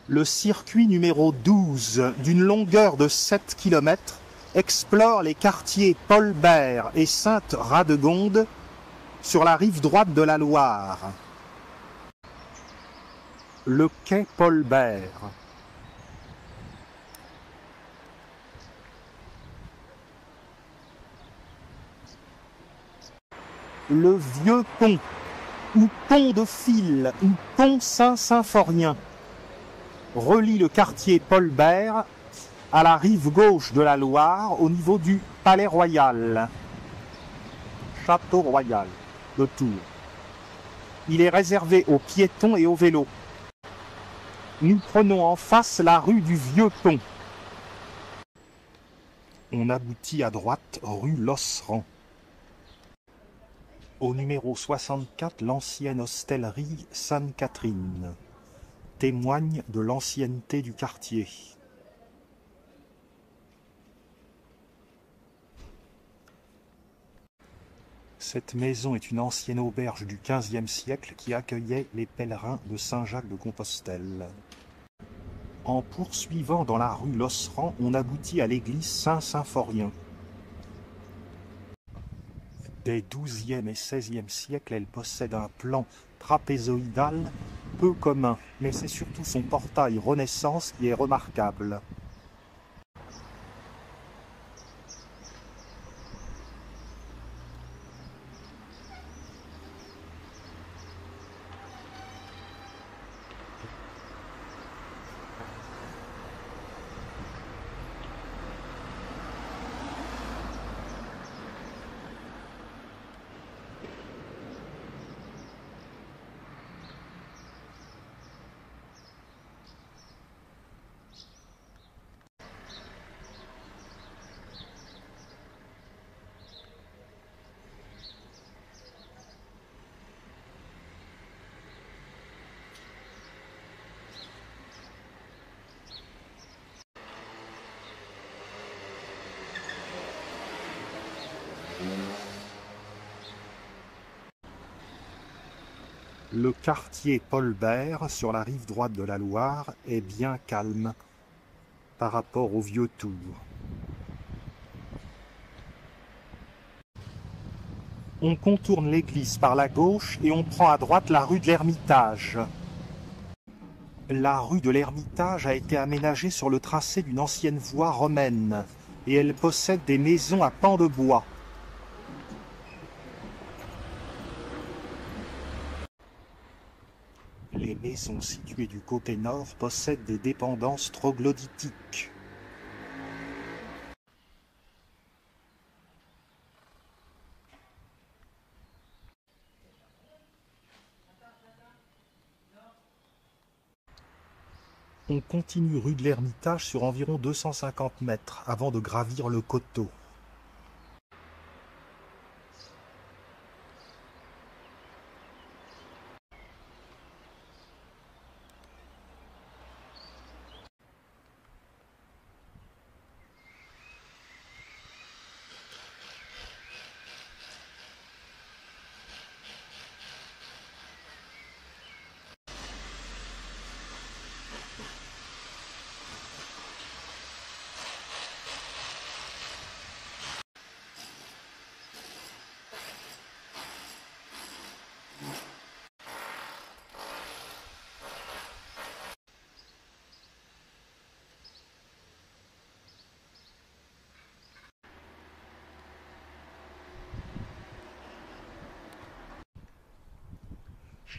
Le circuit numéro 12, d'une longueur de 7 km, explore les quartiers Paul Bert et Sainte-Radegonde sur la rive droite de la Loire. Le quai Paul Bert. Le vieux pont, ou pont de fil, ou pont Saint-Symphorien, relie le quartier Paul Bert à la rive gauche de la Loire au niveau du Palais Royal, Château Royal de Tours. Il est réservé aux piétons et aux vélos. Nous prenons en face la rue du Vieux Pont. On aboutit à droite rue Losserand. Au numéro 64, l'ancienne hostellerie Sainte-Catherine témoigne de l'ancienneté du quartier. Cette maison est une ancienne auberge du XVe siècle qui accueillait les pèlerins de Saint-Jacques-de-Compostelle. En poursuivant dans la rue Losserand, on aboutit à l'église Saint-Symphorien. Des XIIe et XVIe siècles, elle possède un plan trapézoïdal peu commun, mais c'est surtout son portail Renaissance qui est remarquable. Le quartier Paul Bert, sur la rive droite de la Loire, est bien calme par rapport au vieux Tours. On contourne l'église par la gauche et on prend à droite la rue de l'Ermitage. La rue de l'Ermitage a été aménagée sur le tracé d'une ancienne voie romaine et elle possède des maisons à pans de bois. Les maisons situées du côté nord possèdent des dépendances troglodytiques. On continue rue de l'Ermitage sur environ 250 mètres avant de gravir le coteau.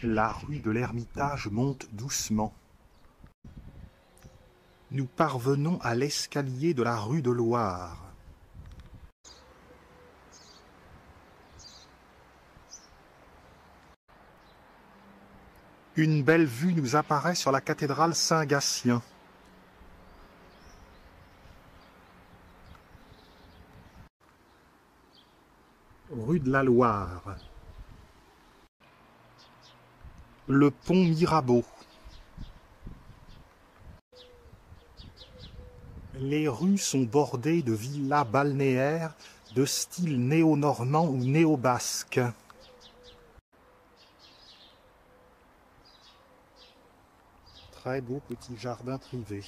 La rue de l'Ermitage monte doucement. Nous parvenons à l'escalier de la rue de Loire. Une belle vue nous apparaît sur la cathédrale Saint-Gatien. Rue de la Loire. Le pont Mirabeau. Les rues sont bordées de villas balnéaires de style néo-normand ou néo-basque. très beau petit jardin privé.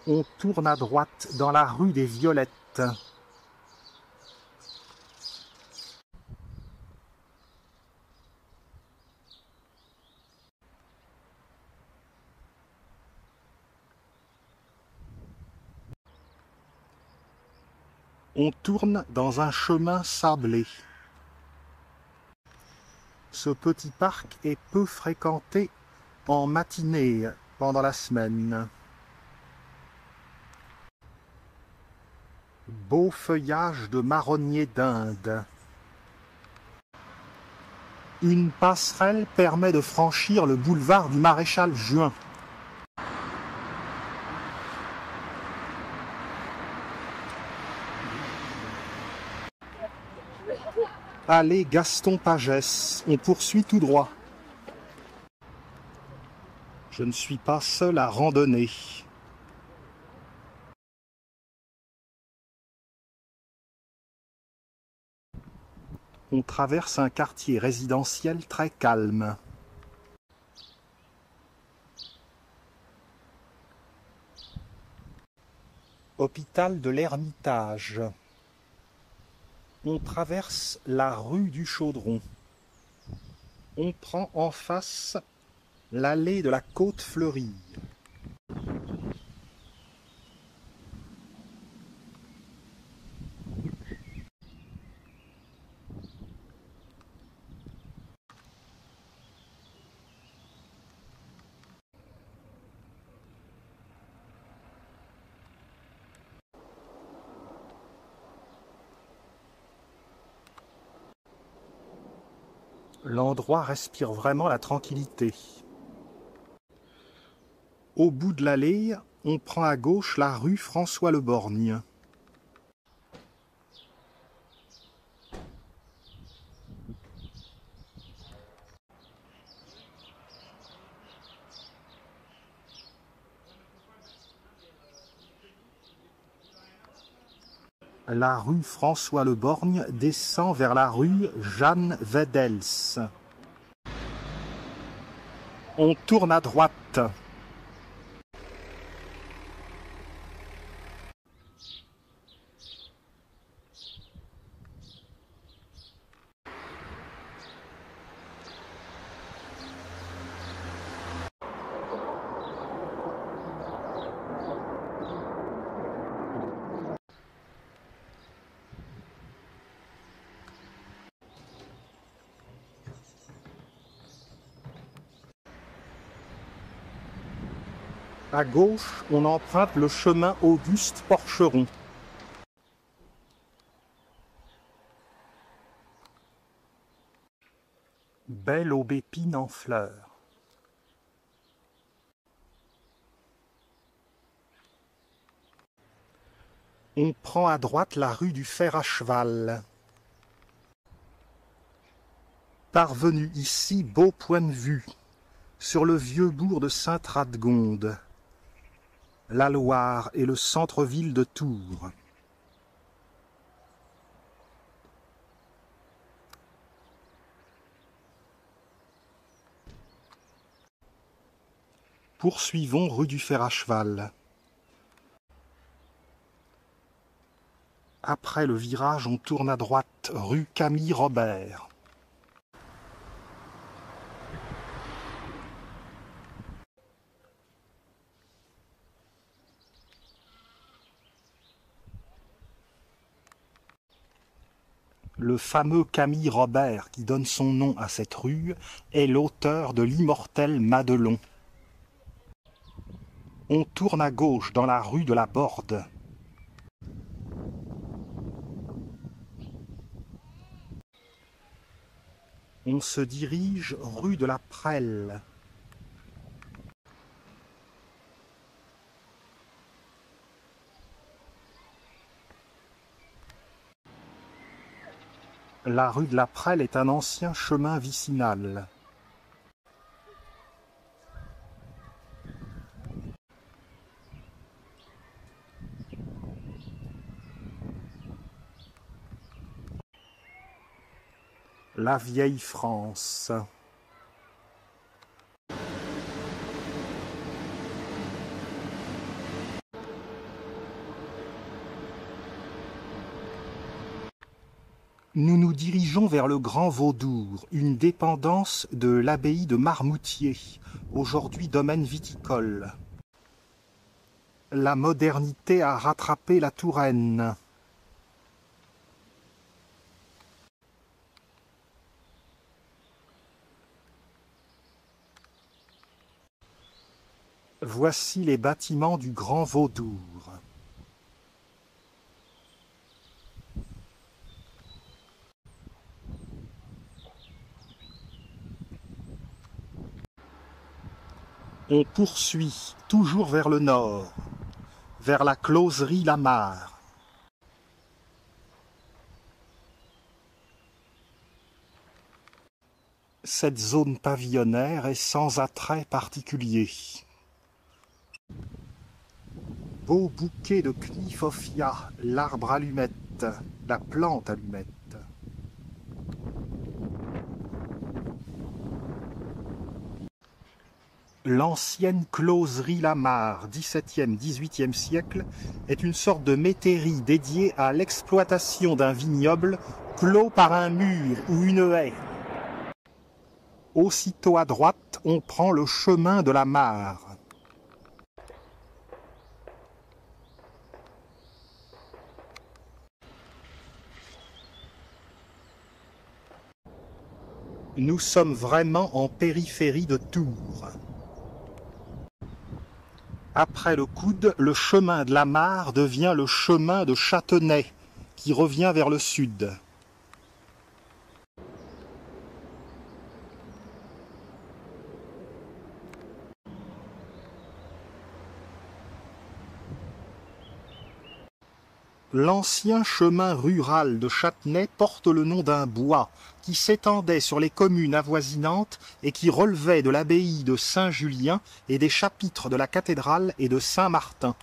On tourne à droite dans la rue des Violettes. On tourne dans un chemin sablé. Ce petit parc est peu fréquenté en matinée pendant la semaine. Beau feuillage de marronnier d'Inde. Une passerelle permet de franchir le boulevard du Maréchal Juin. Allée Gaston Pagès, on poursuit tout droit. Je ne suis pas seul à randonner. On traverse un quartier résidentiel très calme. Hôpital de l'Ermitage. On traverse la rue du Chaudron. On prend en face l'allée de la Côte Fleurie. L'endroit respire vraiment la tranquillité. Au bout de l'allée, on prend à gauche la rue François-le-Borgne. La rue François-le-Borgne descend vers la rue Jeanne Wedels. On tourne à droite. À gauche, on emprunte le chemin Auguste Porcheron. Belle aubépine en fleurs. On prend à droite la rue du Fer à Cheval. Parvenu ici, beau point de vue sur le vieux bourg de Sainte-Radegonde, la Loire et le centre-ville de Tours. Poursuivons rue du Fer à Cheval. Après le virage, on tourne à droite, rue Camille Robert. Le fameux Camille Robert, qui donne son nom à cette rue, est l'auteur de l'immortel Madelon. On tourne à gauche dans la rue de la Borde. On se dirige rue de la Prelle. La rue de la Prelle est un ancien chemin vicinal. La vieille France. Nous nous dirigeons vers le Grand Vaudour, une dépendance de l'abbaye de Marmoutier, aujourd'hui domaine viticole. La modernité a rattrapé la Touraine. Voici les bâtiments du Grand Vaudour. On poursuit, toujours vers le nord, vers la closerie Lamare. Cette zone pavillonnaire est sans attrait particulier. Beau bouquet de Kniphofia, l'arbre allumette, la plante allumette. L'ancienne closerie Lamare, XVIIe-XVIIIe siècle, est une sorte de métairie dédiée à l'exploitation d'un vignoble clos par un mur ou une haie. Aussitôt à droite, on prend le chemin de la Mare. Nous sommes vraiment en périphérie de Tours. Après le coude, le chemin de la Mare devient le chemin de Châtenay, qui revient vers le sud. L'ancien chemin rural de Châtenay porte le nom d'un bois qui s'étendait sur les communes avoisinantes et qui relevait de l'abbaye de Saint-Julien et des chapitres de la cathédrale et de Saint-Martin.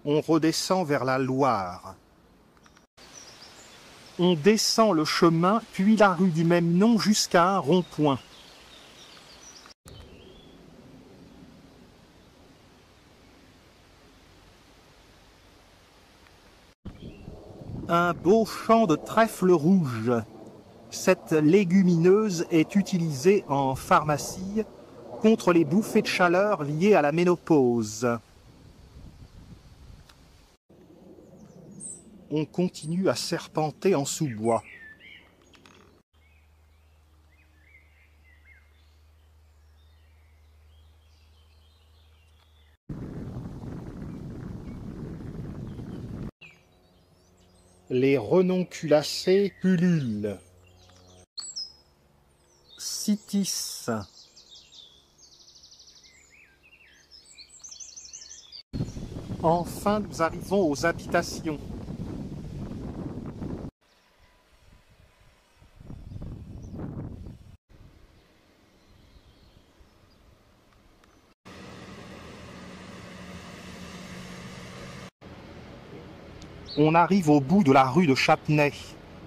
On redescend vers la Loire. On descend le chemin, puis la rue du même nom jusqu'à un rond-point. Un beau champ de trèfle rouge. Cette légumineuse est utilisée en pharmacie contre les bouffées de chaleur liées à la ménopause. On continue à serpenter en sous-bois. Les renonculacées pullulent. Citis. Enfin, nous arrivons aux habitations. On arrive au bout de la rue de Châtenay,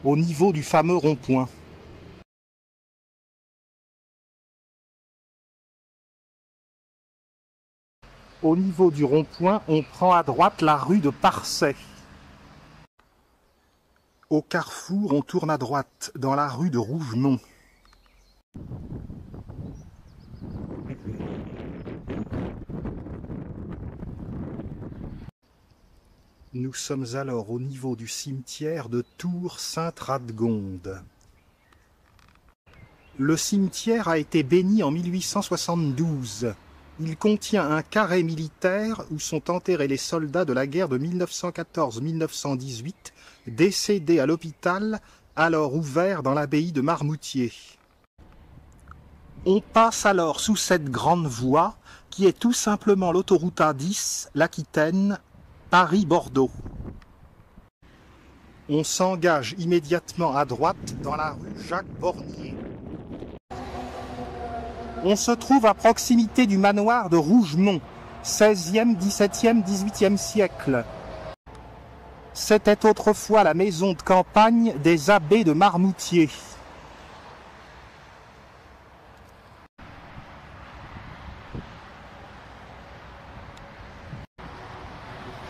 au niveau du fameux rond-point. Au niveau du rond-point, on prend à droite la rue de Parçay. Au carrefour, on tourne à droite, dans la rue de Rougemont. Nous sommes alors au niveau du cimetière de Tours-Sainte-Radegonde. Le cimetière a été béni en 1872. Il contient un carré militaire où sont enterrés les soldats de la guerre de 1914-1918, décédés à l'hôpital, alors ouvert dans l'abbaye de Marmoutier. On passe alors sous cette grande voie, qui est tout simplement l'autoroute A10, l'Aquitaine, Paris-Bordeaux. On s'engage immédiatement à droite dans la rue Jacques-Bornier. On se trouve à proximité du manoir de Rougemont, 16e, 17e, 18e siècle. C'était autrefois la maison de campagne des abbés de Marmoutier.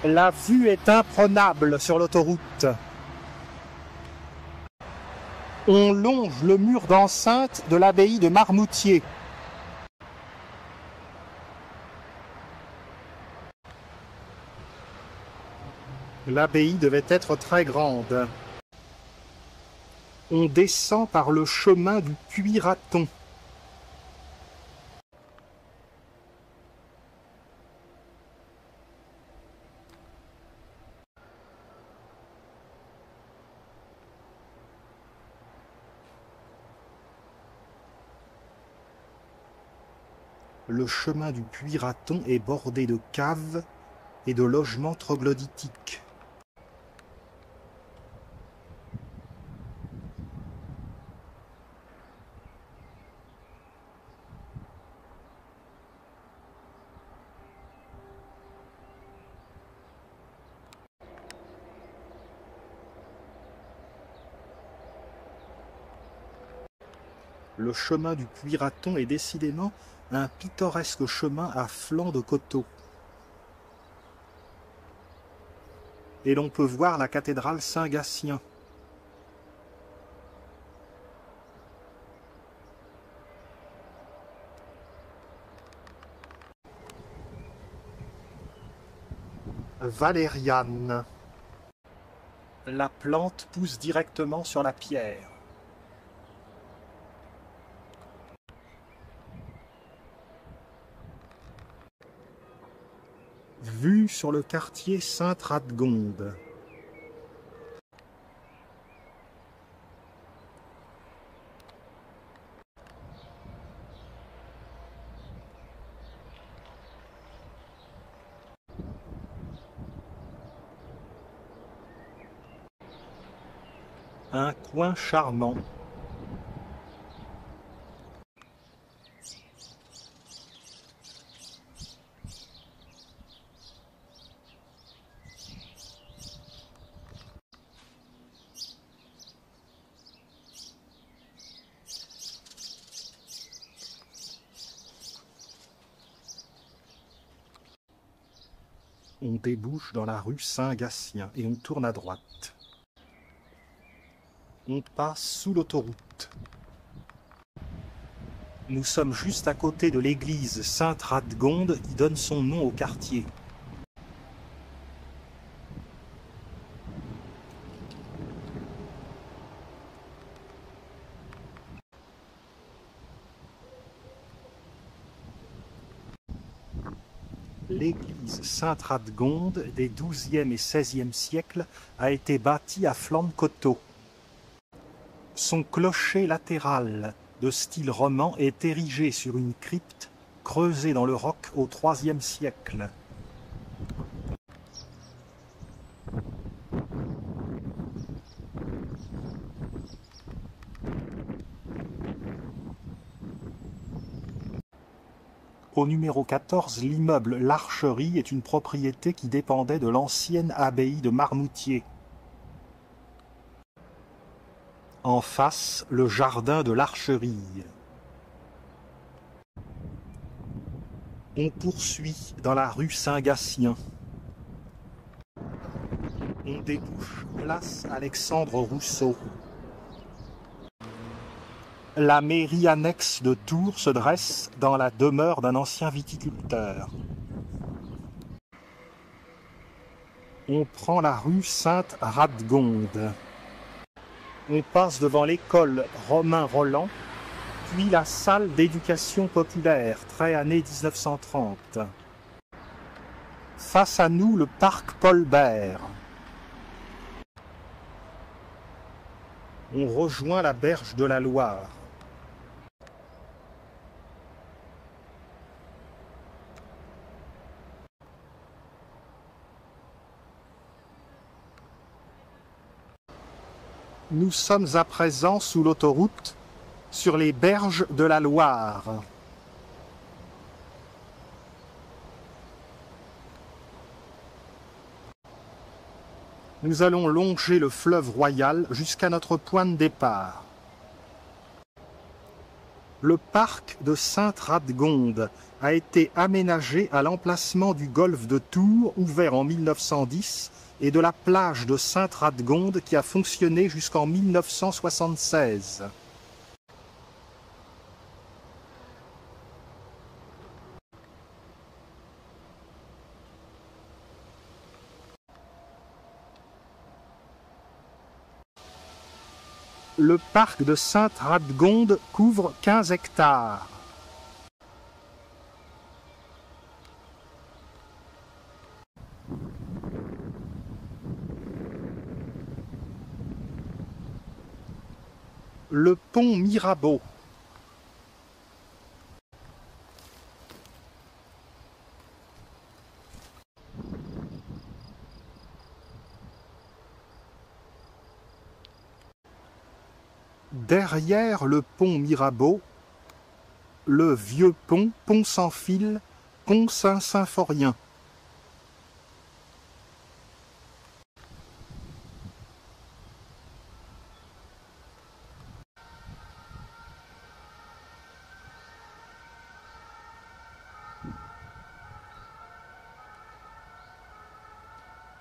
La vue est imprenable sur l'autoroute. On longe le mur d'enceinte de l'abbaye de Marmoutier. L'abbaye devait être très grande. On descend par le chemin du Puy-Raton. Le chemin du Puy-Raton est bordé de caves et de logements troglodytiques. Le chemin du Puy-Raton est décidément un pittoresque chemin à flanc de coteaux. Et l'on peut voir la cathédrale Saint-Gatien. Valériane. La plante pousse directement sur la pierre. Vue sur le quartier Sainte-Radegonde. Un coin charmant. On débouche dans la rue Saint-Gatien et on tourne à droite. On passe sous l'autoroute. Nous sommes juste à côté de l'église Sainte-Radegonde qui donne son nom au quartier. L'église Sainte-Radegonde des XIIe et XVIe siècles a été bâtie à flanc de coteau. Son clocher latéral, de style roman, est érigé sur une crypte creusée dans le roc au IIIe siècle. Au numéro 14, l'immeuble L'Archerie est une propriété qui dépendait de l'ancienne abbaye de Marmoutier. En face, le jardin de l'Archerie. On poursuit dans la rue Saint-Gatien. On débouche place Alexandre Rousseau. La mairie annexe de Tours se dresse dans la demeure d'un ancien viticulteur. On prend la rue Sainte-Radegonde. On passe devant l'école Romain-Rolland, puis la salle d'éducation populaire, très année 1930. Face à nous, le parc Paul Bert. On rejoint la berge de la Loire. Nous sommes à présent sous l'autoroute, sur les berges de la Loire. Nous allons longer le fleuve Royal jusqu'à notre point de départ. Le parc de Sainte-Radegonde a été aménagé à l'emplacement du golfe de Tours, ouvert en 1910, et de la plage de Sainte-Radegonde qui a fonctionné jusqu'en 1976. Le parc de Sainte-Radegonde couvre 15 hectares. Le pont Mirabeau. Derrière le pont Mirabeau, le vieux pont, pont sans fil, pont Saint-Symphorien.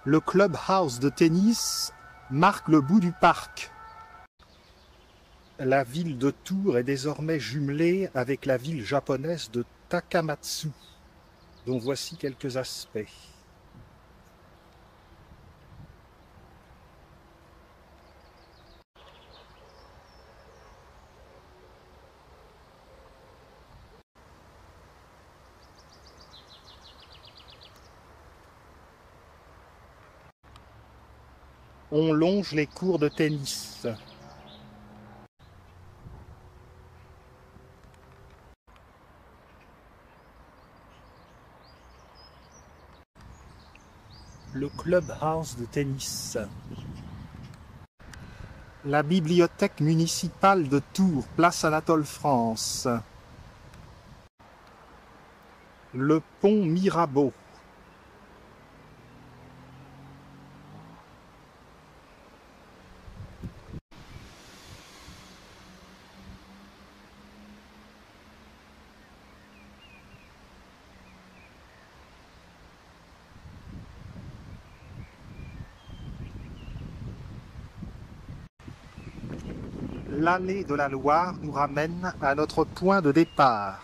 Le clubhouse de tennis marque le bout du parc. La ville de Tours est désormais jumelée avec la ville japonaise de Takamatsu, dont voici quelques aspects. On longe les cours de tennis. Le clubhouse de tennis. La bibliothèque municipale de Tours, place Anatole France. Le pont Mirabeau. L'allée de la Loire nous ramène à notre point de départ.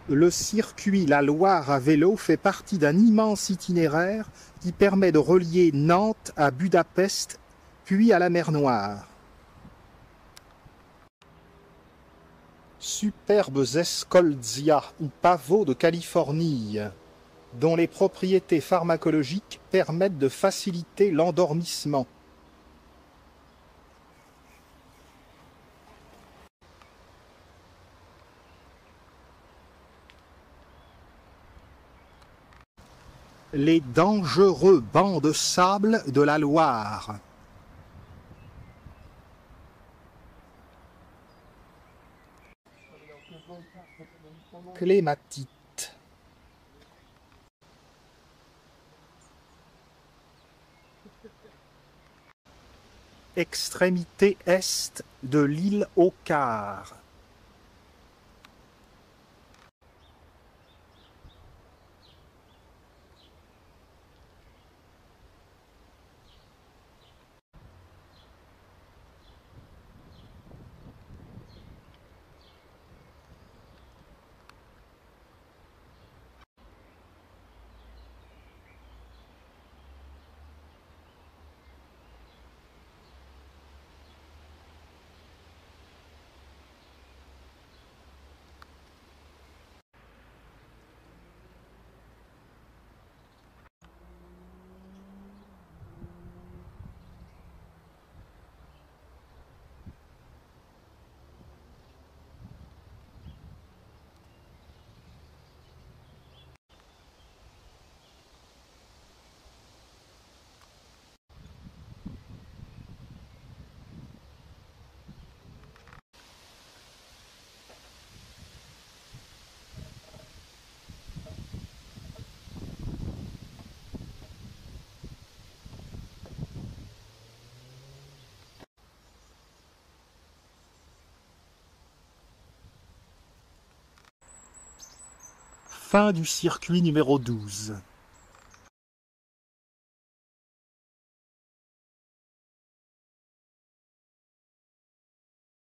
Le circuit La Loire à vélo fait partie d'un immense itinéraire qui permet de relier Nantes à Budapest, puis à la mer Noire. Superbes escolzia ou pavots de Californie, dont les propriétés pharmacologiques permettent de faciliter l'endormissement. Les dangereux bancs de sable de la Loire. Clématite. Extrémité est de l'île Au Quart. fin du circuit numéro 12.